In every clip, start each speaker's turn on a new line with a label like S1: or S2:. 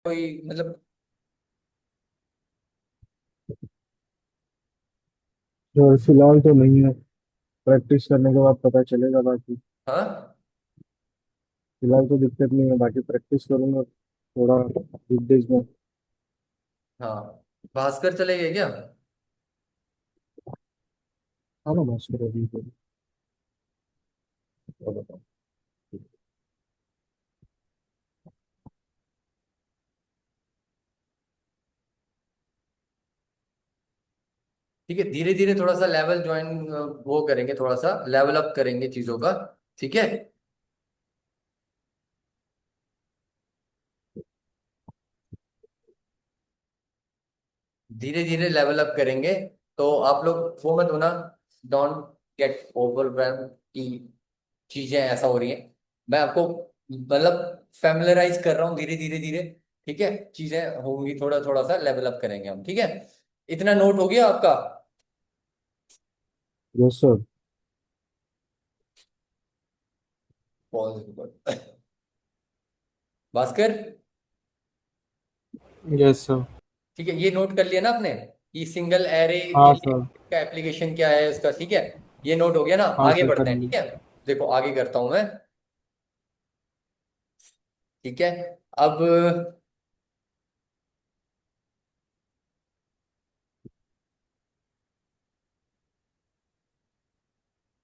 S1: कोई मतलब।
S2: और फिलहाल तो नहीं है। प्रैक्टिस करने के बाद पता चलेगा बाकी।
S1: हाँ
S2: फिलहाल तो दिक्कत नहीं है, बाकी प्रैक्टिस करूंगा थोड़ा वीकडेज में।
S1: हाँ, भास्कर चले गए क्या?
S2: हाँ ना, बस करो अभी तो।
S1: तो बताओ। ठीक है, धीरे धीरे थोड़ा सा लेवल ज्वाइन वो करेंगे, थोड़ा सा लेवल अप करेंगे चीजों का। ठीक है, धीरे धीरे लेवल अप करेंगे। तो आप लोग वो मत होना, डोंट गेट ओवरवेल्म की चीजें ऐसा हो रही हैं। मैं आपको मतलब फैमिलराइज कर रहा हूँ धीरे धीरे धीरे। ठीक है, चीजें होंगी, थोड़ा थोड़ा सा लेवल अप करेंगे हम। ठीक है, इतना नोट हो गया आपका?
S2: Yes sir.
S1: Pause. Bhaskar,
S2: yes sir.
S1: ठीक है, ये नोट कर लिया ना आपने कि सिंगल एरे के
S2: हाँ
S1: लिए
S2: सर।
S1: का एप्लीकेशन क्या है उसका? ठीक है, ये नोट हो गया ना,
S2: हाँ
S1: आगे
S2: सर, कर
S1: बढ़ते हैं।
S2: ली।
S1: ठीक है, देखो आगे करता हूं मैं। ठीक है, अब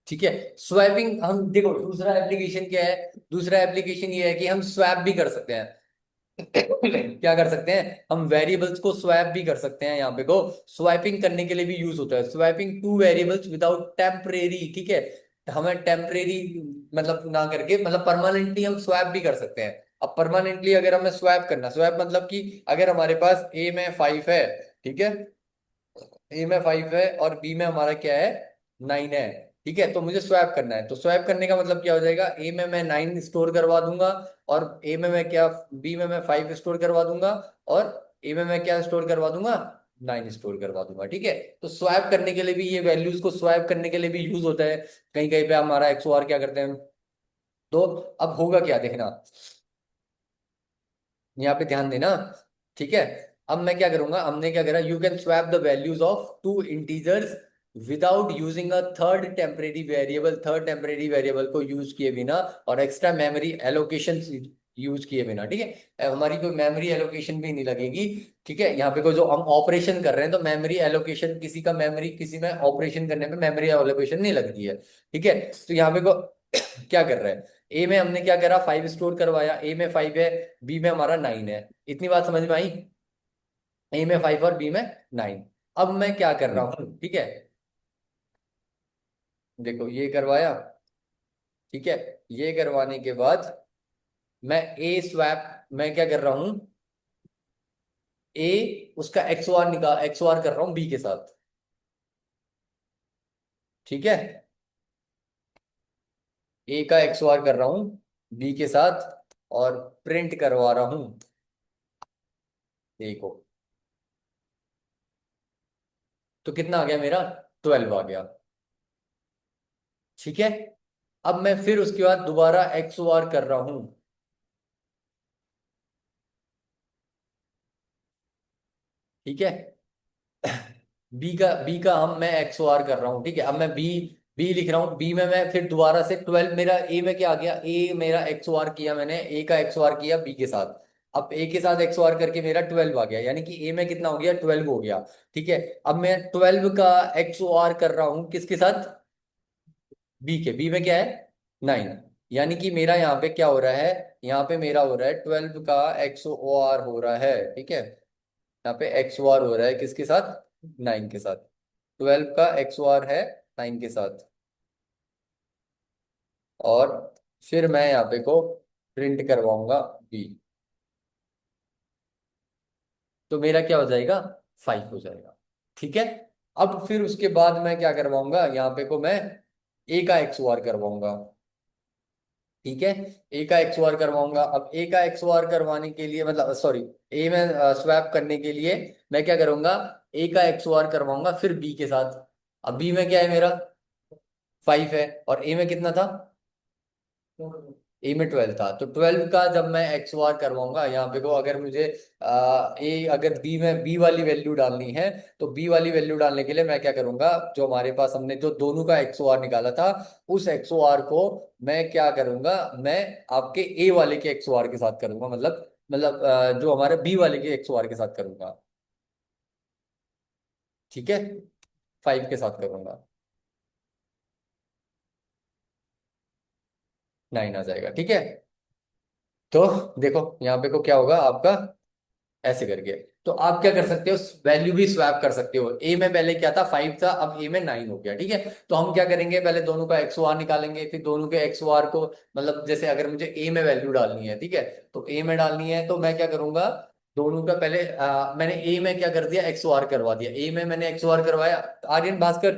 S1: ठीक है, स्वैपिंग हम देखो, दूसरा एप्लीकेशन क्या है? दूसरा एप्लीकेशन ये है कि हम स्वैप भी कर सकते हैं। क्या कर सकते हैं हम? वेरिएबल्स को स्वैप भी कर सकते हैं। यहाँ पे को स्वैपिंग करने के लिए भी यूज होता है, swapping two variables without temporary. ठीक है, हमें टेम्परेरी मतलब ना करके, मतलब परमानेंटली हम स्वैप भी कर सकते हैं। अब परमानेंटली अगर हमें स्वैप करना, स्वैप मतलब कि अगर हमारे पास ए में 5 है, ठीक है, ए में 5 है और बी में हमारा क्या है, 9 है। ठीक है, तो मुझे स्वैप करना है, तो स्वैप करने का मतलब क्या हो जाएगा? ए में मैं 9 स्टोर करवा दूंगा, और ए में मैं क्या, बी में मैं 5 स्टोर करवा दूंगा, और ए में मैं क्या स्टोर करवा दूंगा, 9 स्टोर करवा दूंगा। ठीक है, तो स्वैप करने के लिए भी, ये वैल्यूज को स्वैप करने के लिए भी यूज होता है। कहीं कहीं पे हमारा एक्सओआर क्या करते हैं। तो अब होगा क्या देखना, यहाँ पे ध्यान देना। ठीक है, अब मैं क्या करूंगा, हमने क्या करा, you can swap the values of two integers without using a third temporary variable, third temporary variable को यूज किए बिना, और एक्स्ट्रा मेमोरी एलोकेशन यूज किए बिना। ठीक है, हमारी कोई मेमोरी एलोकेशन भी नहीं लगेगी। ठीक है, यहाँ पे कोई जो हम ऑपरेशन कर रहे हैं, तो मेमोरी एलोकेशन, किसी का मेमोरी, किसी में ऑपरेशन करने में मेमोरी एलोकेशन नहीं लगती है। ठीक है, तो यहाँ पे को क्या कर रहे हैं, ए में हमने क्या करा, 5 स्टोर करवाया, ए में 5 है, बी में हमारा 9 है। इतनी बात समझ में आई? ए में 5 और बी में 9। अब मैं क्या कर रहा हूं, ठीक है, देखो ये करवाया। ठीक है, ये करवाने के बाद मैं ए स्वैप, मैं क्या कर रहा हूं, ए उसका एक्सओआर निकाल, एक्सओआर कर रहा हूं बी के साथ। ठीक है, ए का एक्सओआर कर रहा हूं बी के साथ, और प्रिंट करवा रहा हूं। देखो, तो कितना आ गया मेरा, 12 आ गया। ठीक है, अब मैं फिर उसके बाद दोबारा एक्सओआर कर रहा हूं। ठीक है, बी का हम मैं एक्सओआर कर रहा हूँ। ठीक है, अब मैं बी बी लिख रहा हूँ, बी में मैं फिर दोबारा से 12, मेरा ए में क्या आ गया, ए मेरा एक्सओआर किया मैंने, ए का एक्सओआर किया बी के साथ। अब ए के साथ एक्सओआर करके मेरा 12 आ गया, यानी कि ए में कितना हो गया, 12 हो गया। ठीक है, अब मैं 12 का एक्सओआर कर रहा हूँ किसके साथ, बी के, बी में क्या है, 9। यानी कि मेरा यहाँ पे क्या हो रहा है, यहाँ पे मेरा हो रहा है 12 का एक्सओआर हो रहा है। ठीक है, यहाँ पे एक्स वार हो रहा है किसके साथ, 9 के साथ। 12 का एक्स वार है 9 के साथ। और फिर मैं यहाँ पे को प्रिंट करवाऊंगा बी, तो मेरा क्या हो जाएगा, 5 हो जाएगा। ठीक है, अब फिर उसके बाद मैं क्या करवाऊंगा, यहाँ पे को मैं ए का एक्स वार करवाऊंगा। ठीक है, ए का एक्स वार करवाऊंगा। अब ए का एक्स वार करवाने के लिए, मतलब सॉरी, ए में स्वैप करने के लिए मैं क्या करूंगा, ए का एक्स वार करवाऊंगा फिर बी के साथ। अब बी में क्या है मेरा, 5 है, और ए में कितना था, ए में 12 था, तो 12 का जब मैं एक्स बार करवाऊंगा यहाँ पे को, अगर मुझे अगर बी में बी वाली वैल्यू डालनी है, तो बी वाली वैल्यू डालने के लिए मैं क्या करूंगा, जो हमारे पास हमने जो दोनों का एक्स बार निकाला था, उस एक्स बार को मैं क्या करूंगा, मैं आपके ए वाले के एक्स बार के साथ करूंगा, जो हमारे बी वाले के एक्स बार के साथ करूंगा। ठीक है, 5 के साथ करूंगा, 9 आ जाएगा। ठीक है, तो देखो यहाँ पे को क्या होगा आपका, ऐसे करके। तो आप क्या कर सकते हो, वैल्यू भी स्वैप कर सकते हो। ए में पहले क्या था, 5 था, अब ए में 9 हो गया। ठीक है, तो हम क्या करेंगे, पहले दोनों का एक्स वार निकालेंगे, फिर दोनों के एक्स वार को, जैसे अगर मुझे ए में वैल्यू डालनी है, ठीक है, तो ए में डालनी है, तो मैं क्या करूंगा, दोनों का पहले मैंने ए में क्या कर दिया, एक्स वार करवा दिया। ए में मैंने एक्स वार करवाया। आर्यन, भास्कर,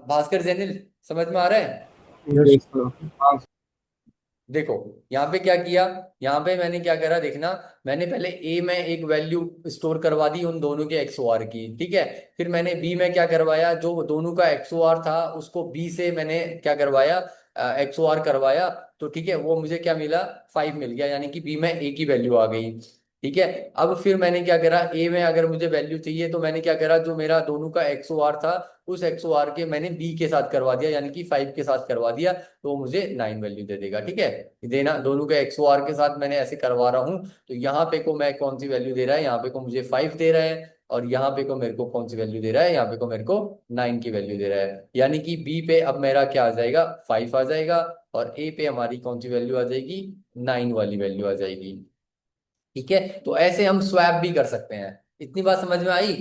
S1: भास्कर जैनिल, समझ में आ रहा है?
S2: Yes sir. हाँ।
S1: देखो यहाँ पे क्या किया, यहाँ पे मैंने क्या करा देखना, मैंने पहले ए में एक वैल्यू स्टोर करवा दी उन दोनों के एक्स ओ आर की। ठीक है, फिर मैंने बी में क्या करवाया, जो दोनों का एक्स ओ आर था उसको बी से मैंने क्या करवाया, एक्स ओ आर करवाया। तो ठीक है, वो मुझे क्या मिला, 5 मिल गया, यानी कि बी में ए की वैल्यू आ गई। ठीक है, अब फिर मैंने क्या करा, ए में अगर मुझे वैल्यू चाहिए, तो मैंने क्या करा, जो मेरा दोनों का एक्स ओ आर था, उस एक्स ओ आर के मैंने बी के साथ करवा दिया, यानी कि 5 के साथ करवा दिया, तो वो मुझे 9 वैल्यू दे देगा। ठीक है, देना दोनों के एक्स ओ आर के साथ मैंने ऐसे करवा रहा हूँ, तो यहाँ पे को मैं कौन सी वैल्यू दे रहा है, यहाँ पे को मुझे 5 दे रहा है, और यहाँ पे को मेरे को कौन सी वैल्यू दे रहा है, यहाँ पे को मेरे को 9 की वैल्यू दे रहा है, यानी कि बी पे अब मेरा क्या आ जाएगा, 5 आ जाएगा, और ए पे हमारी कौन सी वैल्यू आ जाएगी, 9 वाली वैल्यू आ जाएगी। ठीक है, तो ऐसे हम स्वैप भी कर सकते हैं। इतनी बात समझ में आई,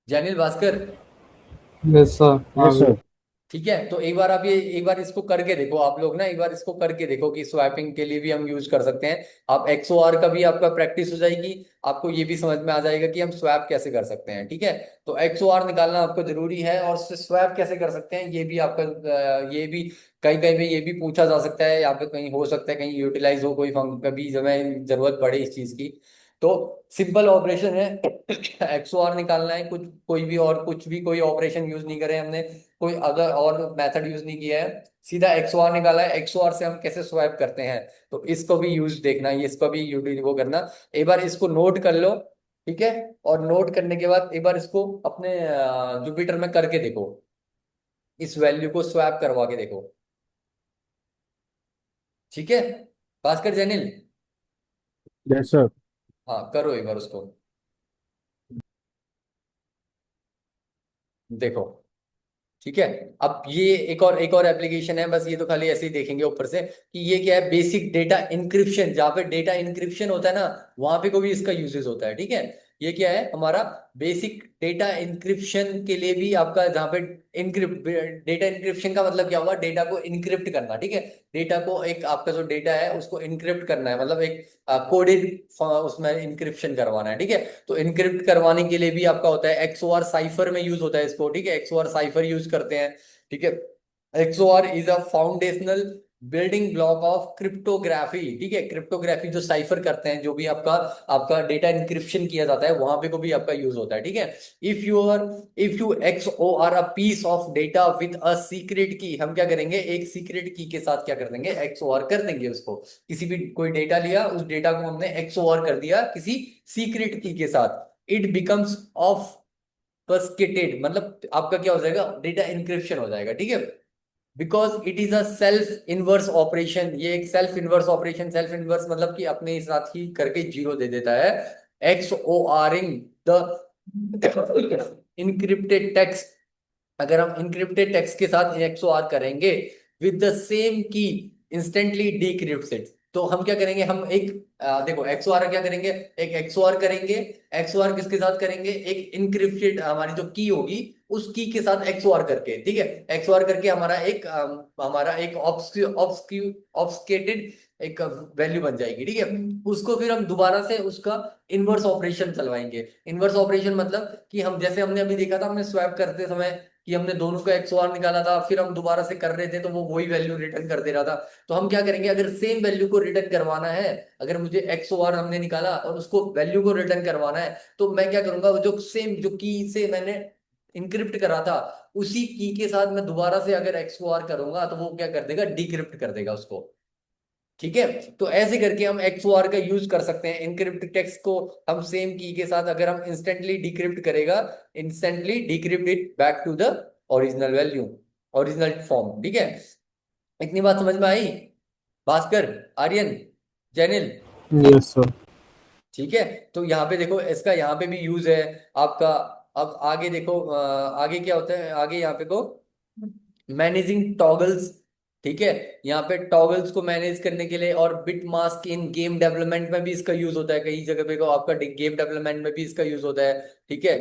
S1: जैनिल, भास्कर?
S2: Yes sir. हाँ, यस सर।
S1: ठीक है, तो एक बार आप ये एक बार इसको करके देखो, आप लोग ना एक बार इसको करके देखो कि स्वैपिंग के लिए भी हम यूज कर सकते हैं। आप XOR का भी आपका प्रैक्टिस हो जाएगी, आपको ये भी समझ में आ जाएगा कि हम स्वैप कैसे कर सकते हैं। ठीक है, तो XOR निकालना आपको जरूरी है, और स्वैप कैसे कर सकते हैं ये भी आपका, ये भी कहीं कहीं पे ये भी पूछा जा सकता है, यहाँ पे कहीं हो सकता है कहीं यूटिलाइज हो कोई कभी हमें जरूरत पड़े इस चीज की। तो सिंपल ऑपरेशन है, XOR निकालना है, कुछ कोई भी और कुछ भी कोई ऑपरेशन यूज नहीं करे हमने, कोई अदर और मेथड यूज नहीं किया है, सीधा XOR निकाला है। XOR से हम कैसे स्वैप करते हैं, तो इसको भी यूज देखना, ये इसको भी यूज वो करना। एक बार इसको नोट कर लो, ठीक है, और नोट करने के बाद एक बार इसको अपने जुपिटर में करके देखो, इस वैल्यू को स्वैप करवा के देखो। ठीक है, भास्कर जैनिल,
S2: यस सर।
S1: हाँ करो एक बार उसको, देखो। ठीक है, अब ये एक और एप्लीकेशन है, बस ये तो खाली ऐसे ही देखेंगे ऊपर से कि ये क्या है, बेसिक डेटा इंक्रिप्शन। जहाँ पे डेटा इंक्रिप्शन होता है ना, वहां पे को भी इसका यूजेस होता है। ठीक है, ये क्या है हमारा, बेसिक डेटा इंक्रिप्शन के लिए भी आपका, जहाँ पे इनक्रिप्ट, डेटा इंक्रिप्शन का मतलब क्या हुआ, डेटा को इनक्रिप्ट करना। ठीक है, डेटा को, एक आपका जो डेटा है उसको इनक्रिप्ट करना है, मतलब एक कोडेड उसमें इंक्रिप्शन करवाना है। ठीक है, तो इनक्रिप्ट करवाने के लिए भी आपका होता है XOR, साइफर में यूज होता है इसको। ठीक है, XOR साइफर यूज करते हैं। ठीक है, XOR is a foundational building block of cryptography. ठीक है, क्रिप्टोग्राफी जो साइफर करते हैं, जो भी आपका आपका डेटा इंक्रिप्शन किया जाता है, वहां पे को भी आपका यूज होता है। ठीक है, if you are if you XOR a piece of data with a secret key, हम क्या करेंगे, एक सीक्रेट की के साथ क्या कर देंगे, XOR कर देंगे उसको। किसी भी कोई डेटा लिया, उस डेटा को हमने XOR कर दिया किसी सीक्रेट की के साथ, इट बिकम्स ऑफ बस्केटेड, मतलब आपका क्या हो जाएगा, डेटा इंक्रिप्शन हो जाएगा। ठीक है, because it is a self inverse operation, ये एक self inverse operation, self inverse मतलब कि अपने साथ ही करके जीरो दे देता है। XORing द इनक्रिप्टेड टेक्स्ट, अगर हम इनक्रिप्टेड टेक्स्ट के साथ XOR करेंगे विद द सेम की, इंस्टेंटली डिक्रिप्ट्स इट। तो हम क्या करेंगे, हम एक देखो XOR क्या करेंगे, एक XOR करेंगे। XOR किसके साथ करेंगे, एक इनक्रिप्टेड हमारी जो की होगी, उस की के साथ XOR करके। ठीक है, XOR करके हमारा एक ऑब्सकेटेड एक वैल्यू बन जाएगी। ठीक है, उसको फिर हम दोबारा से उसका इनवर्स ऑपरेशन चलवाएंगे। इनवर्स ऑपरेशन मतलब कि हम, जैसे हमने अभी देखा था, हमने स्वैप करते समय कि हमने दोनों का XOR निकाला था, फिर हम दोबारा से कर रहे थे तो वो वही वैल्यू रिटर्न कर दे रहा था। तो हम क्या करेंगे, अगर सेम वैल्यू को रिटर्न करवाना है, अगर मुझे XOR हमने निकाला और उसको वैल्यू को रिटर्न करवाना है, तो मैं क्या करूंगा, वो जो सेम जो की से मैंने इनक्रिप्ट करा था, उसी की के साथ मैं दोबारा से अगर XOR करूंगा तो वो क्या कर देगा, डिक्रिप्ट कर देगा उसको। ठीक है, तो ऐसे करके हम XOR का यूज कर सकते हैं। इनक्रिप्ट टेक्स्ट को हम सेम की के साथ अगर हम इंस्टेंटली डिक्रिप्ट करेगा, instantly decrypt it back to the original value, original form. ठीक है, इतनी बात समझ में आई? भास्कर, आर्यन, जैनिल।
S2: Yes sir.
S1: ठीक है, तो यहाँ पे देखो इसका यहाँ पे भी यूज है आपका। अब आगे देखो, आगे क्या होता है, आगे यहाँ पे को मैनेजिंग टॉगल्स। ठीक है, यहाँ पे टॉगल्स को मैनेज करने के लिए, और बिट मास्क इन गेम डेवलपमेंट में भी इसका यूज होता है, कई जगह पे को आपका गेम डेवलपमेंट में भी इसका यूज होता है। ठीक है,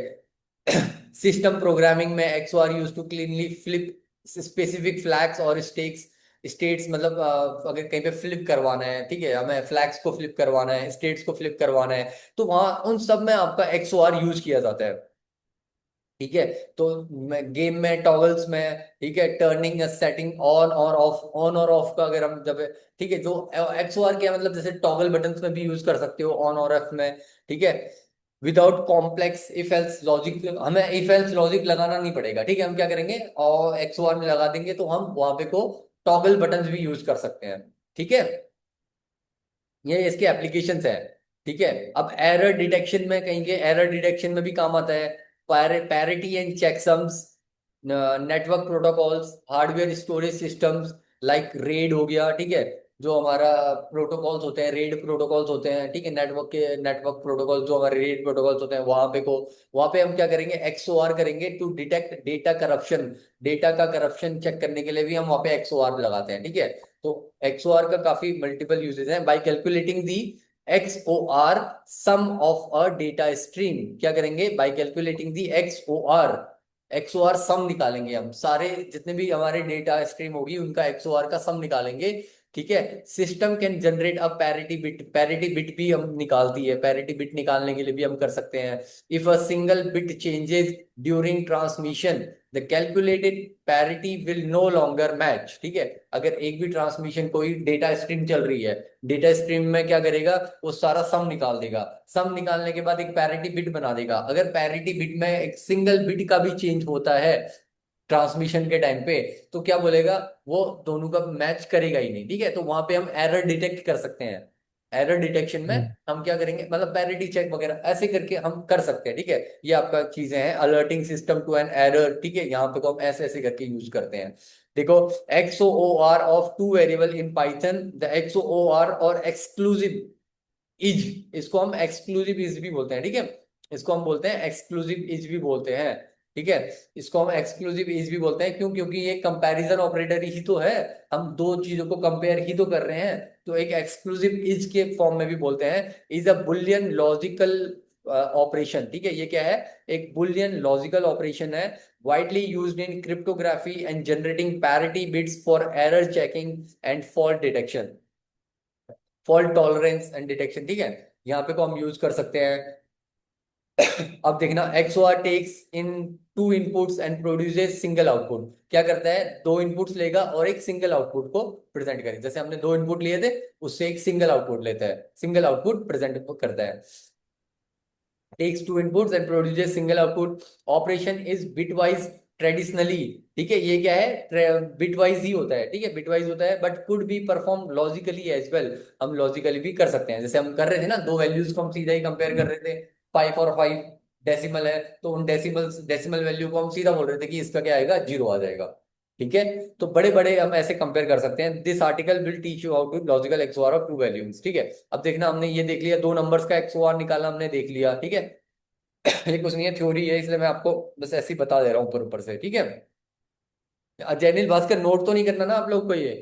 S1: सिस्टम प्रोग्रामिंग में XOR use to cleanly flip specific flags और स्टेक्स, स्टेट्स मतलब अगर कहीं पे फ्लिप करवाना है, ठीक है, हमें फ्लैग्स को फ्लिप करवाना है, स्टेट्स को फ्लिप करवाना है, तो वहां उन सब में आपका XOR यूज किया जाता है। ठीक है, तो गेम में टॉगल्स में, ठीक है, टर्निंग सेटिंग ऑन और ऑफ, ऑन और ऑफ का अगर हम जब, ठीक है, जो XOR क्या मतलब, जैसे टॉगल बटन्स में भी यूज कर सकते हो ऑन और ऑफ में। ठीक है, without complex if else logic, हमें इफ एल्स लॉजिक लगाना नहीं पड़ेगा। ठीक है, हम क्या करेंगे, और XOR में लगा देंगे तो हम वहां पे को टॉगल बटन्स भी यूज कर सकते हैं। ठीक है, ये इसके एप्लीकेशंस है। ठीक है, अब एरर डिटेक्शन में, कहीं के एरर डिटेक्शन में भी काम आता है। Parity and checksums, network protocols, hardware storage systems like RAID हो गया। ठीक है, जो हमारा प्रोटोकॉल्स होते हैं, रेड प्रोटोकॉल्स होते हैं। ठीक है, नेटवर्क के नेटवर्क प्रोटोकॉल जो हमारे रेड प्रोटोकॉल्स होते हैं, वहां पे हम क्या करेंगे, XOR करेंगे to detect data corruption. Data का करप्शन चेक करने के लिए भी हम वहां पे XOR लगाते हैं। ठीक है, तो XOR का काफी मल्टीपल यूजेस हैं। By calculating the XOR sum of a data stream, क्या करेंगे, by calculating the XOR sum निकालेंगे हम, सारे जितने भी हमारे डेटा स्ट्रीम होगी उनका XOR का सम निकालेंगे। ठीक है, system can generate a parity bit, parity bit भी हम निकालती है, पैरिटी बिट निकालने के लिए भी हम कर सकते हैं। If a single bit changes during transmission, the calculated parity will no longer match. ठीक है, अगर एक भी ट्रांसमिशन, कोई डेटा स्ट्रीम चल रही है, डेटा स्ट्रीम में क्या करेगा, वो सारा सम निकाल देगा। सम निकालने के बाद एक पैरिटी बिट बना देगा। अगर पैरिटी बिट में एक सिंगल बिट का भी चेंज होता है ट्रांसमिशन के टाइम पे, तो क्या बोलेगा, वो दोनों का मैच करेगा ही नहीं। ठीक है, तो वहां पे हम एरर डिटेक्ट कर सकते हैं। एरर डिटेक्शन में हम क्या करेंगे, मतलब पैरिटी चेक वगैरह ऐसे करके हम कर सकते हैं। ठीक है, ये आपका चीजें हैं, alerting system to an error. ठीक है, यहाँ पे को हम ऐसे ऐसे करके यूज करते हैं। देखो, XOR of two variable in Python, the XOR और एक्सक्लूसिव इज, इसको हम एक्सक्लूसिव इज भी बोलते हैं। ठीक है, इसको हम बोलते हैं एक्सक्लूसिव इज भी बोलते हैं। ठीक है, इसको हम एक्सक्लूसिव इज भी बोलते हैं, क्यों, क्योंकि ये कंपैरिजन ऑपरेटर ही तो है, हम दो चीजों को कंपेयर ही तो कर रहे हैं। तो एक एक्सक्लूसिव इज के फॉर्म में भी बोलते हैं, is a Boolean logical operation. ठीक है, ये क्या है, एक बुलियन लॉजिकल ऑपरेशन है, widely used in cryptography and generating parity bits for error checking and fault detection, fault tolerance and detection. ठीक है, यहाँ पे को हम यूज कर सकते हैं। अब देखना, XOR takes in two inputs and produces single output. क्या करता है, दो इनपुट्स लेगा और एक सिंगल आउटपुट को प्रेजेंट करेगा। जैसे हमने दो इनपुट लिए थे, उससे एक सिंगल आउटपुट लेता है, सिंगल आउटपुट प्रेजेंट करता है। Takes two inputs and produces single output, operation is bitwise traditionally. ठीक है, ये क्या है, बिटवाइज ही होता है। ठीक है, बिटवाइज होता है, but could be perform logically as well, हम लॉजिकली भी कर सकते हैं। जैसे हम कर रहे थे ना, दो वैल्यूज को हम सीधा ही कंपेयर कर रहे थे, 5 और 5 डेसिमल है, तो उन डेसिमल वैल्यू को हम सीधा बोल रहे थे कि इसका क्या आएगा, 0 आ जाएगा। ठीक है, तो बड़े बड़े हम ऐसे कंपेयर कर सकते हैं। This article will teach you how to logical XOR of two values. ठीक है, अब देखना, हमने ये देख लिया, दो नंबर्स का XOR निकाला हमने, देख लिया। ठीक है, ये कुछ नहीं है, थ्योरी है, इसलिए मैं आपको बस ऐसे ही बता दे रहा हूँ ऊपर ऊपर से। ठीक है, जैनिल भास्कर, नोट तो नहीं करना ना आप लोग को ये?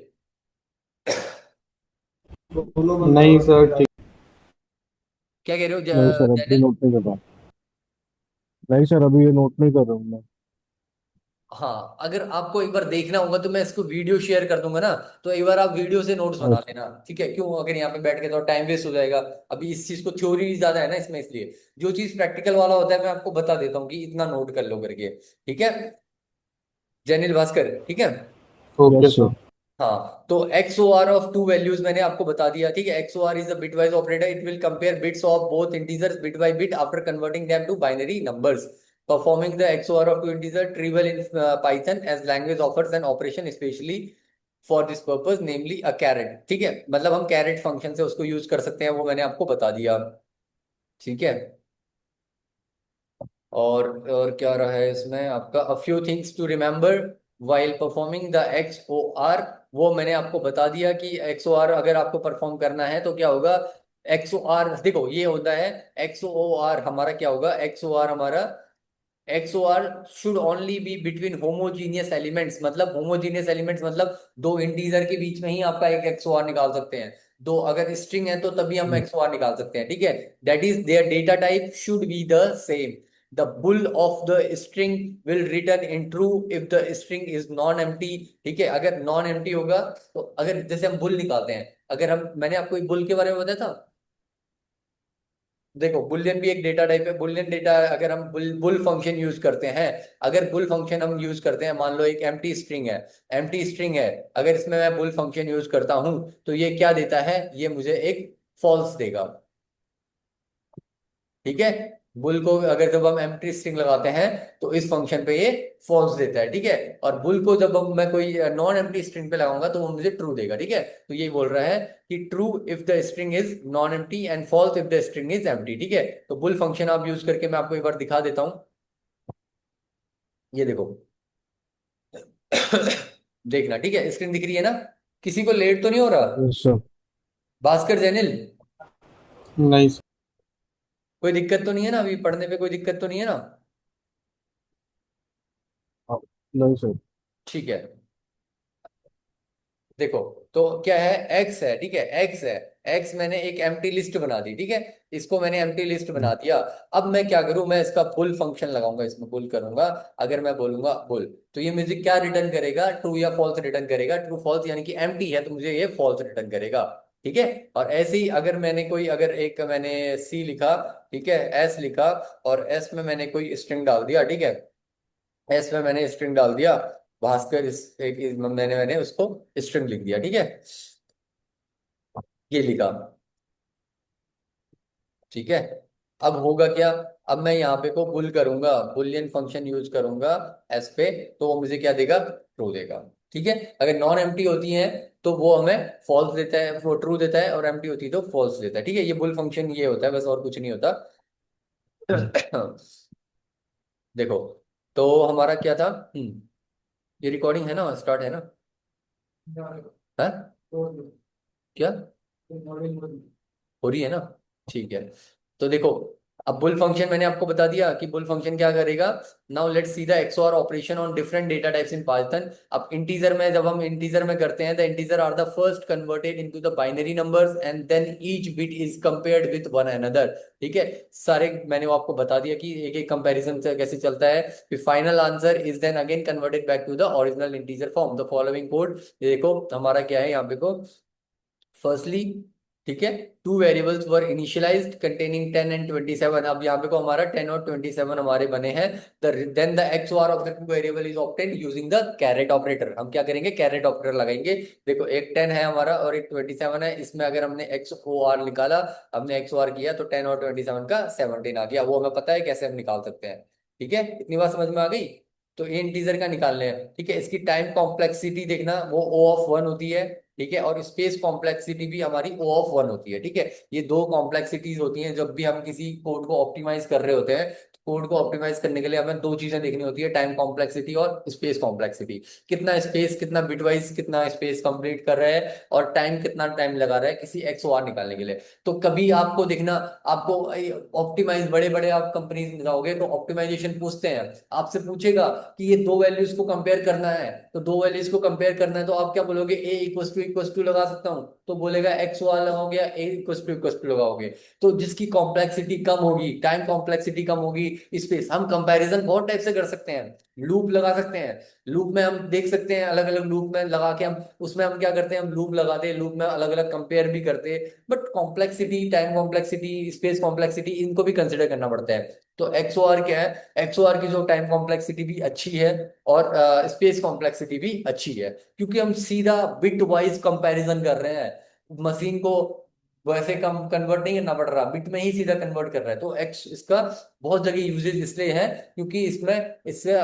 S2: नहीं सर, ठीक।
S1: क्या कह रहे हो,
S2: नहीं सर, अभी
S1: जैनिल?
S2: नोट नहीं कर रहा। नहीं सर, अभी ये नोट नहीं कर रहा हूँ मैं।
S1: हाँ, अगर आपको एक बार देखना होगा तो मैं इसको वीडियो शेयर कर दूंगा ना, तो एक बार आप वीडियो से नोट्स बना
S2: अच्छा।
S1: लेना। ठीक है, क्यों, अगर यहाँ पे बैठ के तो टाइम वेस्ट हो जाएगा। अभी इस चीज को, थ्योरी ज्यादा है ना इसमें, इसलिए जो चीज प्रैक्टिकल वाला होता है मैं आपको बता देता हूँ कि इतना नोट कर लो करके। ठीक है, जैनिल भास्कर, ठीक है।
S2: Okay sir.
S1: हाँ, तो XOR ऑफ टू वैल्यूज मैंने आपको बता दिया। ठीक है, XOR is a bitwise operator, it will compare bits of both integers bit by bit after converting them to binary numbers. performing the XOR of two integer trivial in Python as language offers an operation especially for this purpose namely a caret। ठीक है, मतलब हम caret function से उसको use कर सकते हैं, वो मैंने आपको बता दिया। ठीक है, और क्या रहा है इसमें आपका, a few things to remember while performing the XOR। वो मैंने आपको बता दिया कि XOR अगर आपको परफॉर्म करना है तो क्या होगा। XOR देखो ये होता है, XOR हमारा क्या होगा, XOR हमारा XOR should only be between homogeneous elements. मतलब होमोजीनियस एलिमेंट्स मतलब दो इंटीजर के बीच में ही आपका एक XOR निकाल सकते हैं। दो अगर स्ट्रिंग है तो तभी हम XOR निकाल सकते हैं। ठीक है, that is there data type should be the same. The bull of the string will return in true if the string is non empty. ठीक है, अगर नॉन एम्प्टी होगा तो अगर जैसे हम बुल निकालते हैं, अगर हम, मैंने आपको एक बुल के बारे में बताया था। देखो बुलियन भी एक डेटा टाइप है। बुलियन डेटा अगर हम बुल फंक्शन यूज करते हैं, अगर बुल फंक्शन हम यूज करते हैं, मान लो एक एम्प्टी स्ट्रिंग है, एम्प्टी स्ट्रिंग है, अगर इसमें मैं बुल फंक्शन यूज करता हूं तो ये क्या देता है, ये मुझे एक फॉल्स देगा। ठीक है, बुल को अगर जब हम एम्प्टी स्ट्रिंग लगाते हैं तो इस फंक्शन पे ये फॉल्स देता है। ठीक है, और बुल को जब हम मैं कोई नॉन एम्प्टी स्ट्रिंग पे लगाऊंगा तो वो मुझे ट्रू देगा। ठीक है, तो ये बोल रहा है कि true if the string is non empty and false if the string is empty. ठीक है, तो बुल फंक्शन आप यूज करके मैं आपको एक बार दिखा देता हूं। ये देखो देखना, ठीक है, स्क्रीन दिख रही है ना, किसी को लेट तो नहीं हो रहा।
S2: Yes sir.
S1: भास्कर जैनिल,
S2: नहीं सर।
S1: कोई दिक्कत तो नहीं है ना, अभी पढ़ने पे कोई दिक्कत तो नहीं है ना।
S2: हाँ, नहीं सर।
S1: ठीक है, देखो तो क्या है, एक्स है। ठीक है, एक्स है, एक्स मैंने एक एम्प्टी लिस्ट बना दी। ठीक है, इसको मैंने एम्प्टी लिस्ट बना दिया। अब मैं क्या करूं, मैं इसका फुल फंक्शन लगाऊंगा, इसमें फुल करूंगा। अगर मैं बोलूंगा फुल तो ये मुझे क्या रिटर्न करेगा, ट्रू या फॉल्स रिटर्न करेगा। ट्रू फॉल्स यानी कि एम्प्टी है तो मुझे ये फॉल्स रिटर्न करेगा। ठीक है, और ऐसे ही अगर मैंने कोई, अगर एक मैंने सी लिखा, ठीक है, एस लिखा, और एस में मैंने कोई स्ट्रिंग डाल दिया। ठीक है, एस में मैंने स्ट्रिंग डाल दिया, भास्कर मैंने मैंने उसको स्ट्रिंग लिख दिया। ठीक है, ये लिखा। ठीक है, अब होगा क्या, अब मैं यहाँ पे को बुल करूंगा, बुलियन फंक्शन यूज करूंगा एस पे, तो वो मुझे क्या देगा, ट्रू देगा। ठीक है, अगर नॉन एम्प्टी होती है तो वो हमें फॉल्स देता है, वो ट्रू देता है, और एम्प्टी होती है तो फॉल्स देता है। ठीक है, ये बुल फंक्शन ये होता है बस, और कुछ नहीं होता। देखो, तो हमारा क्या था। ये रिकॉर्डिंग है ना, स्टार्ट है ना। है क्या, हो रही है ना। ठीक है, तो देखो, अब बुल फंक्शन मैंने आपको बता दिया कि बुल फंक्शन क्या करेगा। Now let's see the XOR operation on different data types in Python. अब इंटीजर में, जब हम इंटीजर में करते हैं, the integer are the first converted into the binary numbers and then each bit is compared with one another. ठीक है, सारे मैंने वो आपको बता दिया कि एक एक कंपैरिजन से कैसे चलता है। फिर final answer is then again converted back to the original integer form. The following code, देखो हमारा क्या है यहाँ पे को, फर्स्टली, ठीक है, two variables were initialised containing 10 and 27। अब यहाँ पे को हमारा 10 और 27 हमारे बने हैं। Then the XOR of the two variable is obtained using the caret operator. हम क्या करेंगे, कैरेट ऑपरेटर लगाएंगे। देखो एक 10 है हमारा और एक 27 है, इसमें अगर हमने XOR निकाला, हमने XOR किया तो 10 और 27 का 17 आ गया। वो हमें पता है कैसे हम निकाल सकते हैं। ठीक है, इतनी बात समझ में आ गई। तो ये इंटीजर का निकालने हैं। ठीक है, इसकी टाइम कॉम्प्लेक्सिटी देखना, वो O(1) होती है। ठीक है, और स्पेस कॉम्प्लेक्सिटी भी हमारी O(1) होती है। ठीक है, ये दो कॉम्प्लेक्सिटीज होती हैं जब भी हम किसी कोड को ऑप्टिमाइज कर रहे होते हैं। कोड को ऑप्टिमाइज करने के लिए हमें दो चीजें देखनी होती है, टाइम कॉम्प्लेक्सिटी और स्पेस कॉम्प्लेक्सिटी। कितना स्पेस, कितना बिटवाइज कितना स्पेस कंप्लीट कर रहा है, और टाइम कितना टाइम लगा रहा है किसी XOR निकालने के लिए। तो कभी आपको देखना, आपको ऑप्टिमाइज, बड़े बड़े आप कंपनीज में जाओगे तो ऑप्टिमाइजेशन पूछते हैं, आपसे पूछेगा कि ये दो वैल्यूज को कंपेयर करना है, तो दो वैल्यूज को कंपेयर करना है तो आप क्या बोलोगे, ए इक्वस टू लगा सकता हूँ, तो बोलेगा XOR लगाओगे या ए इक्वस टू लगाओगे। तो जिसकी कॉम्प्लेक्सिटी कम होगी, टाइम कॉम्प्लेक्सिटी कम होगी, स्पेस, हम कंपैरिजन बहुत टाइप से कर सकते हैं। लूप लगा सकते हैं, लूप में हम देख सकते हैं, अलग अलग लूप में लगा के हम, उसमें हम क्या करते हैं, हम लूप लगाते हैं, लूप में अलग अलग कंपेयर भी करते हैं। But complexity, time complexity, space complexity, इनको भी कंसिडर करना पड़ता है। तो XOR क्या है, XOR की जो टाइम कॉम्प्लेक्सिटी भी अच्छी है और स्पेस कॉम्प्लेक्सिटी भी अच्छी है, क्योंकि हम सीधा बिट वाइज कंपैरिजन कर रहे हैं। मशीन को वो ऐसे कम कन्वर्ट नहीं करना पड़ रहा, बिट में ही सीधा कन्वर्ट कर रहा है। तो एक्स इसका बहुत जगह यूजेज इसलिए है क्योंकि इसमें इससे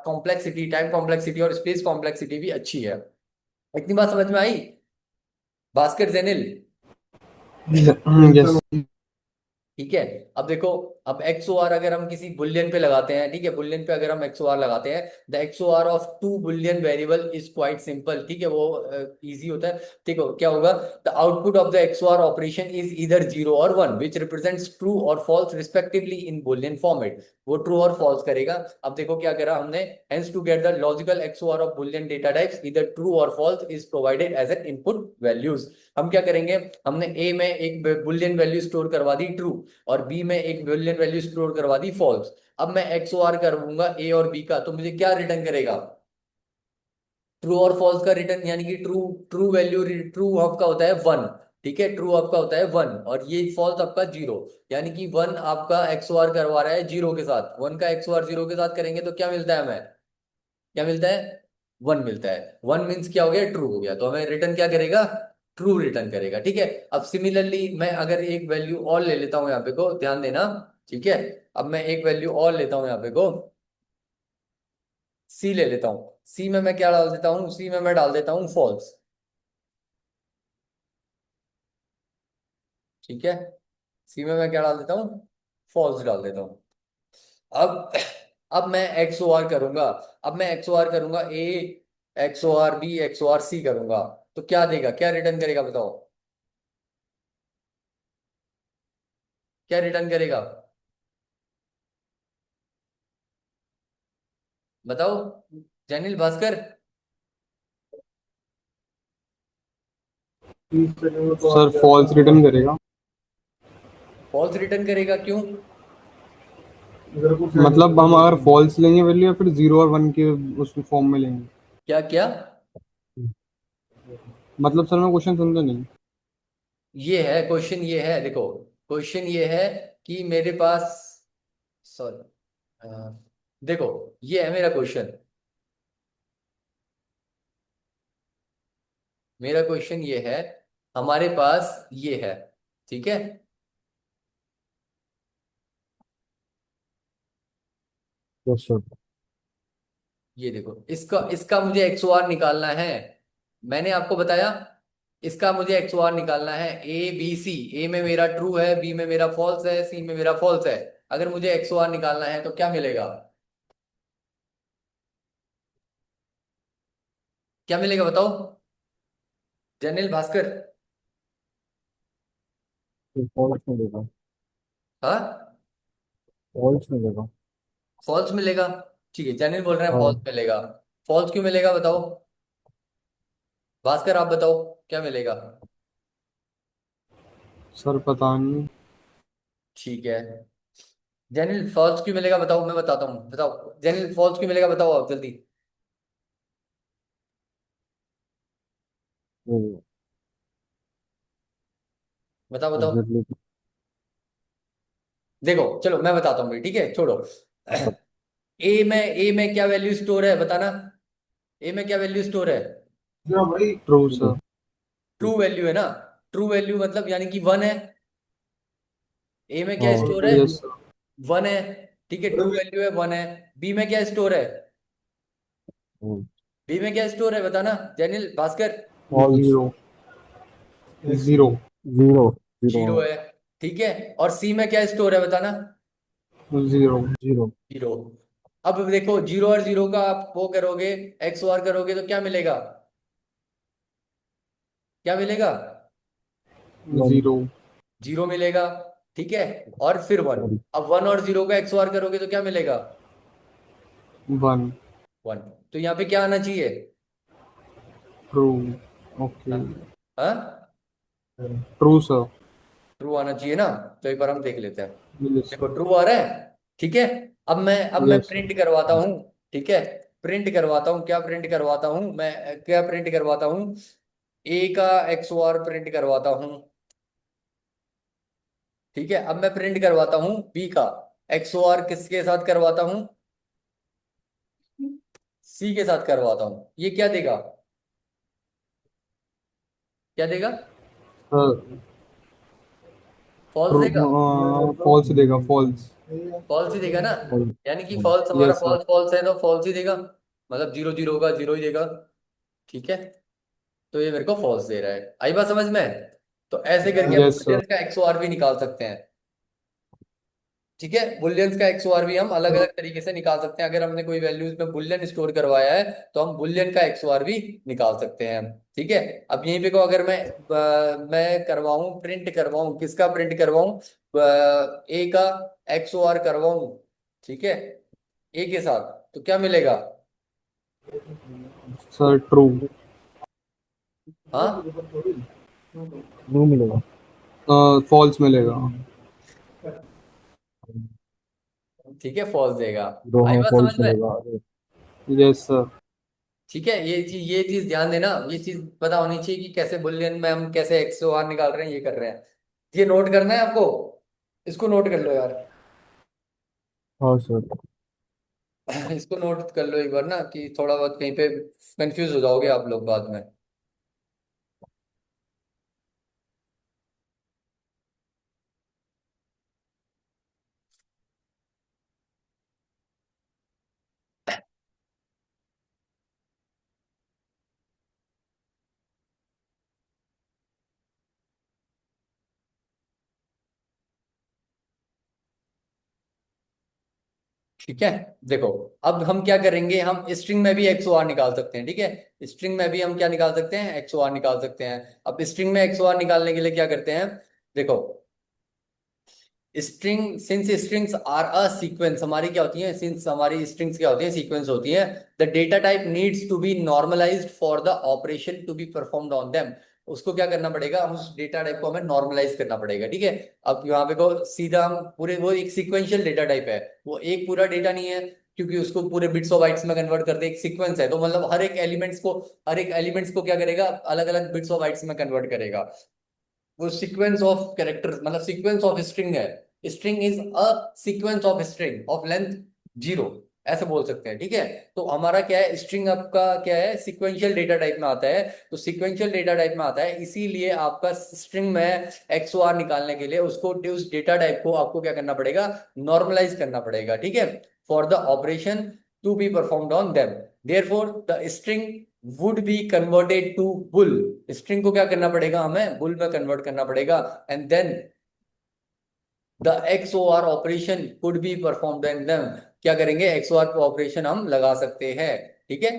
S1: कॉम्प्लेक्सिटी, टाइम कॉम्प्लेक्सिटी और स्पेस कॉम्प्लेक्सिटी भी अच्छी है। इतनी बात समझ में आई भास्कर जैनिल?
S3: यस।
S1: ठीक है। अब देखो, अब एक्स ओ आर अगर हम किसी बुलियन पे लगाते हैं, ठीक है, बुलियन पे अगर हम एक्स ओ आर लगाते हैं, the X O R of two boolean variable is quite simple, ठीक है, वो इजी होता है। देखो क्या होगा, the output of the X O R operation is इधर जीरो और वन विच रिप्रेजेंट्स ट्रू और false respectively in boolean format. वो ट्रू और फॉल्स करेगा। अब देखो क्या करा हमने, hence to get the logical X O R of boolean data types इधर ट्रू और false is provided as an input values. हम क्या करेंगे, हमने ए में एक बुलियन वैल्यू स्टोर करवा दी ट्रू, और बी में एक बुलियन वैल्यू स्टोर करवा दी फॉल्स। अब मैं एक्स ओ आर करूंगा ए और बी का, तो मुझे क्या रिटर्न करेगा, ट्रू और फॉल्स का रिटर्न, यानी कि ट्रू ट्रू वैल्यू, ट्रू आपका होता है वन, ठीक है, ट्रू आपका होता है वन, और ये फॉल्स आपका जीरो। यानी कि वन आपका एक्स ओ आर करवा रहा है जीरो के साथ, वन का एक्स ओ आर जीरो के साथ करेंगे तो क्या मिलता है हमें, क्या मिलता है, वन मिलता है। वन मीन्स क्या हो गया, ट्रू हो गया, तो हमें रिटर्न क्या करेगा, ट्रू रिटर्न करेगा, ठीक है। अब सिमिलरली मैं अगर एक वैल्यू और ले लेता हूं यहाँ पे को, ध्यान देना, ठीक है। अब मैं एक वैल्यू और लेता हूं यहाँ पे को, सी ले लेता हूं। सी में मैं क्या डाल देता हूं, सी में मैं डाल देता हूं फॉल्स, ठीक है। सी में मैं क्या डाल देता हूं, फॉल्स डाल देता हूं। अब अब मैं एक्स ओ आर करूंगा, अब मैं एक्स ओ आर करूंगा A, X O R B, X O R C करूंगा, तो क्या देगा, क्या रिटर्न करेगा बताओ, क्या रिटर्न करेगा, बताओ Jainil Bhaskar.
S3: Sir false return करेगा।
S1: फॉल्स रिटर्न करेगा, क्यों?
S3: मतलब हम अगर फॉल्स लेंगे वैल्यू या फिर जीरो और वन के उस फॉर्म में लेंगे।
S1: क्या क्या?
S3: मतलब सर मैं क्वेश्चन समझा नहीं।
S1: ये है क्वेश्चन, ये है देखो, क्वेश्चन ये है कि मेरे पास, सॉरी, देखो ये है मेरा क्वेश्चन, मेरा क्वेश्चन ये है, हमारे पास ये है, ठीक है।
S2: Yes sir.
S1: ये देखो, इसका इसका मुझे एक्स ओ आर निकालना है। मैंने आपको बताया, इसका मुझे एक्स ओ आर निकालना है, ए बी सी। ए में मेरा ट्रू है, बी में मेरा फॉल्स है, सी में मेरा फॉल्स है। अगर मुझे एक्स ओ आर निकालना है तो क्या मिलेगा, क्या मिलेगा बताओ जनिल भास्कर?
S2: फॉल्स मिलेगा।
S1: हाँ,
S2: फॉल्स मिलेगा।
S1: फॉल्स मिलेगा, ठीक है, जनिल बोल रहे हैं फॉल्स
S2: हाँ
S1: मिलेगा। फॉल्स क्यों मिलेगा बताओ, भास्कर आप बताओ क्या मिलेगा?
S3: सर पता नहीं।
S1: ठीक है, जनिल फॉल्स क्यों मिलेगा बताओ, मैं बताता हूँ, बताओ जनिल फॉल्स क्यों मिलेगा, बताओ आप जल्दी, बताओ बताओ।
S2: एग्जैक्टली।
S1: देखो चलो मैं बताता हूँ भाई, ठीक है, छोड़ो। ए में क्या वैल्यू स्टोर है बताना, ए में क्या वैल्यू स्टोर है,
S3: ट्रू सर।
S1: ट्रू वैल्यू है ना, ट्रू वैल्यू मतलब यानी कि वन है। ए में क्या
S2: हाँ
S1: स्टोर है,
S3: यस सर।
S1: वन है, ठीक है, ट्रू वैल्यू है वन है। बी में क्या स्टोर है, बी में क्या स्टोर है बताना Jainil Bhaskar?
S2: False.
S3: Zero. Zero.
S2: Zero. Zero.
S1: Zero है, ठीक है। और सी में क्या स्टोर है बताना?
S3: जीरो।
S2: जीरो।
S1: जीरो। अब देखो जीरो और जीरो का आप वो करोगे, एक्स ओआर करोगे तो क्या मिलेगा, क्या मिलेगा,
S2: वन।
S3: जीरो।
S1: जीरो मिलेगा, ठीक है। और फिर वन।
S2: वन।
S1: अब वन और जीरो का एक्स ओआर करोगे तो क्या मिलेगा,
S3: वन।
S1: वन। तो यहाँ पे क्या आना चाहिए,
S3: ट्रू। ओके।
S1: हाँ, हाँ,
S3: ट्रू सर।
S1: ट्रू आना चाहिए ना। तो एक बार हम देख लेते हैं,
S3: यस
S1: देखो ट्रू आ रहा है, ठीक है। अब मैं
S3: यस
S1: प्रिंट करवाता हूँ, ठीक है, प्रिंट करवाता हूँ, क्या प्रिंट करवाता हूँ मैं, क्या प्रिंट करवाता हूँ, ए का एक्स ओ आर प्रिंट करवाता हूँ, ठीक है। अब मैं प्रिंट करवाता हूँ बी का एक्स ओ आर, किसके साथ करवाता हूँ, सी के साथ करवाता हूँ, ये क्या देगा, क्या देगा,
S3: सर।
S1: फॉल्स देगा,
S3: फॉल्स देगा, फॉल्स।
S1: फॉल्स ही देगा ना।
S2: फॉल्स।
S1: यानी कि फॉल्स, हमारा
S3: यस सर।
S1: फॉल्स फॉल्स है तो फॉल्स ही देगा, मतलब जीरो जीरो होगा, जीरो ही देगा। ठीक है, तो ये मेरे को फॉल्स दे रहा है। आई बात समझ में? तो ऐसे करके हम
S3: यस सर।
S1: बुलियंस का एक्सओआर भी निकाल सकते हैं। ठीक है, बुलियंस का एक्सओआर भी हम अलग अलग तरीके से निकाल सकते हैं। अगर हमने कोई वैल्यूज में बुलियन स्टोर करवाया है तो हम बुलियन का एक्सओआर भी निकाल सकते हैं। ठीक है, अब यहीं पे को अगर मैं करवाऊं, प्रिंट करवाऊं, किसका प्रिंट करवाऊं, ए का एक्सओआर करवाऊं, ठीक है, ए के साथ, तो क्या मिलेगा?
S3: Sir true.
S1: हाँ,
S2: ट्रू मिलेगा।
S3: फॉल्स मिलेगा।
S1: ठीक है, फॉल्स देगा।
S2: दो,
S1: आई
S2: हाँ
S1: बात समझ
S2: फॉल्स
S1: में?
S2: मिलेगा।
S3: Yes sir.
S1: ठीक है, ये चीज ध्यान देना, ये चीज पता होनी चाहिए कि कैसे बुलियन में हम कैसे एक्सओआर निकाल रहे हैं, ये कर रहे हैं। ये नोट करना है आपको, इसको नोट कर लो यार।
S2: हाँ सर।
S1: इसको नोट कर लो एक बार ना, कि थोड़ा बहुत कहीं पे कंफ्यूज हो जाओगे आप लोग बाद में। ठीक है, देखो, अब हम क्या करेंगे, हम स्ट्रिंग में भी एक्सओआर निकाल सकते हैं। ठीक है, स्ट्रिंग में भी हम क्या निकाल सकते हैं, एक्सओआर निकाल सकते हैं। अब स्ट्रिंग में एक्सओआर निकालने के लिए क्या करते हैं, देखो, string, since strings are a sequence, हमारी क्या होती है, सिंस हमारी स्ट्रिंग्स क्या होती है, सीक्वेंस होती है, the data type needs to be normalized for the operation to be performed on them. उसको क्या करना पड़ेगा, उस डेटा टाइप को हमें नॉर्मलाइज करना पड़ेगा। ठीक है, अब यहाँ पे को सीधा हम पूरे, वो एक सीक्वेंशियल डेटा टाइप है, वो एक पूरा डेटा नहीं है, क्योंकि उसको पूरे बिट्स ऑफ बाइट्स में कन्वर्ट कर दे, एक सीक्वेंस है, तो मतलब हर एक एलिमेंट्स को क्या करेगा, अलग अलग बिट्स ऑफ बाइट्स में कन्वर्ट करेगा। वो सीक्वेंस ऑफ कैरेक्टर्स, मतलब सीक्वेंस ऑफ स्ट्रिंग है। String is a sequence of string of length zero, ऐसे बोल सकते हैं। ठीक है, तो हमारा क्या है, स्ट्रिंग आपका क्या है, सीक्वेंशियल डेटा टाइप में आता है। तो सीक्वेंशियल डेटा टाइप में आता है, इसीलिए आपका स्ट्रिंग में एक्सओआर निकालने के लिए उसको, उस डेटा टाइप को आपको क्या करना पड़ेगा, नॉर्मलाइज करना पड़ेगा। ठीक है, for the operation to be performed on them, therefore the string would be converted to bool. String को क्या करना पड़ेगा, हमें बुल में कन्वर्ट करना पड़ेगा, and then the XOR operation could be performed and then क्या करेंगे, XOR ऑपरेशन हम लगा सकते हैं। ठीक है,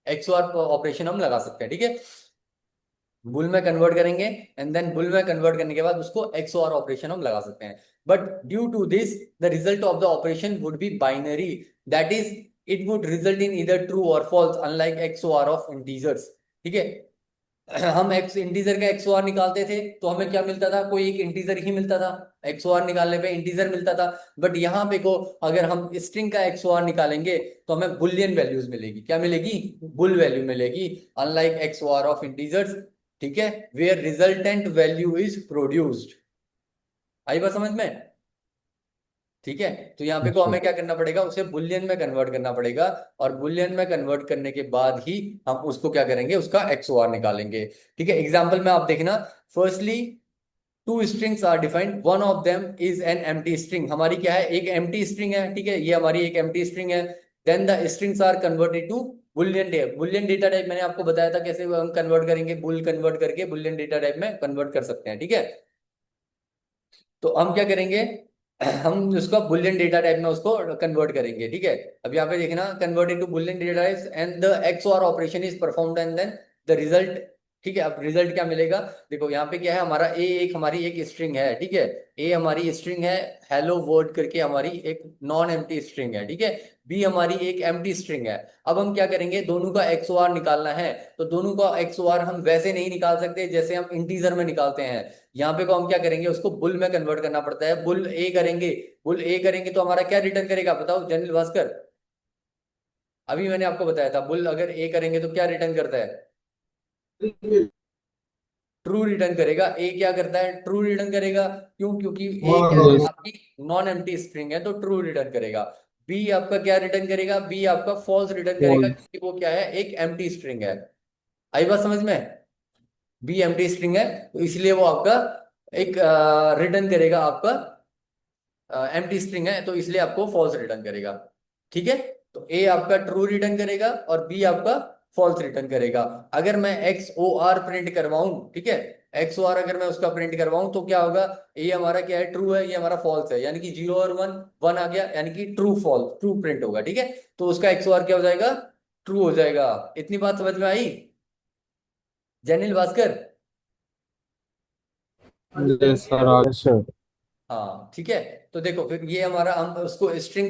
S1: XOR ऑपरेशन हम लगा सकते हैं। ठीक है, बुल में कन्वर्ट करेंगे, एंड देन बुल में कन्वर्ट करने के बाद उसको XOR ऑपरेशन हम लगा सकते हैं। But due to this the result of the operation would be binary, that is it would result in either true और false, unlike XOR of integers. ठीक है, हम एक्स इंटीजर का एक्सओआर निकालते थे तो हमें क्या मिलता था, कोई एक इंटीजर ही मिलता था, एक्सओआर निकालने पे इंटीजर मिलता था। बट यहाँ पे को अगर हम स्ट्रिंग का एक्सओआर निकालेंगे तो हमें बुलियन वैल्यूज मिलेगी, क्या मिलेगी, बुल वैल्यू मिलेगी, अनलाइक एक्सओआर ऑफ इंटीजर्स। ठीक है, where resultant value is produced. आई बात समझ में? ठीक है, तो यहाँ पे को
S2: अच्छा।
S1: हमें क्या करना पड़ेगा, उसे बुलियन में कन्वर्ट करना पड़ेगा, और बुलियन में कन्वर्ट करने के बाद ही हम उसको क्या करेंगे, उसका एक्सओआर निकालेंगे। ठीक है, एग्जाम्पल में आप देखना, firstly two strings are defined, one of them is an empty string, हमारी क्या है, एक एम्प्टी स्ट्रिंग है। ठीक है, ये हमारी एक एम्प्टी स्ट्रिंग है। Then the strings are converted to boolean type. Boolean data type मैंने आपको बताया था कैसे हम कन्वर्ट करेंगे, बुल कन्वर्ट करके बुलियन डेटा टाइप में कन्वर्ट कर सकते हैं। ठीक है, तो हम क्या करेंगे, हम उसका बुलियन डेटा टाइप में उसको कन्वर्ट करेंगे। ठीक है, अब यहाँ पे देखना, convert into boolean data type and the XOR operation is performed and then the result. ठीक है, अब रिजल्ट क्या मिलेगा, देखो यहाँ पे क्या है, हमारा ए एक हमारी एक स्ट्रिंग है। ठीक है, ए हमारी स्ट्रिंग है, हेलो वर्ड करके हमारी एक नॉन एम्प्टी स्ट्रिंग है। ठीक है, बी हमारी एक एम्प्टी स्ट्रिंग है। अब हम क्या करेंगे, दोनों का एक्सओआर निकालना है, तो दोनों का एक्सओआर हम वैसे नहीं निकाल सकते जैसे हम इंटीजर में निकालते हैं। यहाँ पे को हम क्या करेंगे, उसको बुल में कन्वर्ट करना पड़ता है, बुल ए करेंगे। बुल ए करेंगे तो हमारा क्या रिटर्न करेगा, बताओ जनिल भास्कर? अभी मैंने आपको बताया था, बुल अगर ए करेंगे तो क्या रिटर्न करता है, ट्रू रिटर्न करेगा। ए क्या करता है, ट्रू रिटर्न करेगा। क्यों, क्योंकि ए क्या है,
S3: यस।
S1: आपकी नॉन एम्प्टी स्ट्रिंग है, तो ट्रू रिटर्न करेगा। बी आपका क्या रिटर्न करेगा, बी आपका फॉल्स रिटर्न करेगा,
S3: फॉल्स।
S1: क्योंकि वो क्या है, एक एम्प्टी स्ट्रिंग है। आई बात समझ में? बी एम्प्टी स्ट्रिंग है, तो इसलिए वो आपका एक रिटर्न करेगा, आपका एम्प्टी स्ट्रिंग है, तो इसलिए आपको फॉल्स रिटर्न करेगा। ठीक है, तो ए आपका ट्रू रिटर्न करेगा और बी आपका फॉल्स रिटर्न करेगा। अगर मैं एक्स ओ आर प्रिंट करवाऊं, ठीक है, एक्स ओ आर अगर मैं उसका प्रिंट करवाऊं तो क्या होगा, ये हमारा क्या है, ट्रू है, ये हमारा फॉल्स है, यानी कि 0 और 1, 1 आ गया, यानी कि ट्रू फॉल्स, ट्रू प्रिंट होगा। ठीक है, तो उसका एक्स ओ आर क्या हो जाएगा, ट्रू हो जाएगा। इतनी बात समझ में आई Jainil Bhaskar?
S3: Yes sir.
S2: Yes sir.
S1: हाँ ठीक है, तो देखो फिर ये हमारा, हम उसको स्ट्रिंग